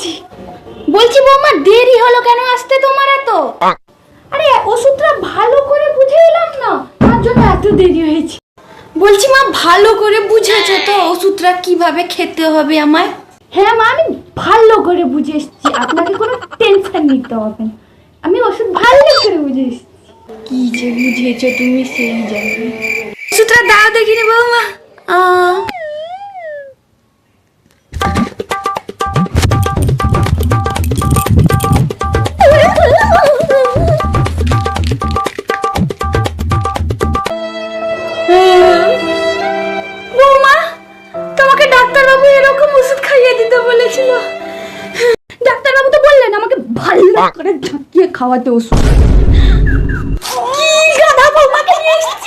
এসেছি। বলছি বৌমা, দেরি হলো কেন আসতে তোমার এত? আরে ওষুধটা ভালো করে বুঝে এলাম না, তার জন্য এত দেরি হয়েছে। বলছি মা, ভালো করে বুঝেছো তো ওষুধটা কিভাবে খেতে হবে আমায়? হ্যাঁ মা, আমি ভালো করে বুঝে এসেছি, আপনাকে কোনো টেনশন নিতে হবে না, আমি ওষুধ ভালো করে বুঝে এসেছি। কি যে বুঝেছো তুমি সেই জানো। ওষুধটা দাও দেখিনি বৌমা। বৌমা, তোমাকে ডাক্তারবাবু এরকম ওষুধ খাইয়ে দিতে বলেছিল। ডাক্তারবাবু তো বললেন আমাকে ভালো করে ঝাঁকিয়ে খাওয়াতে ওষুধ। কি গাধা বৌমাকে নিয়ে এসেছি।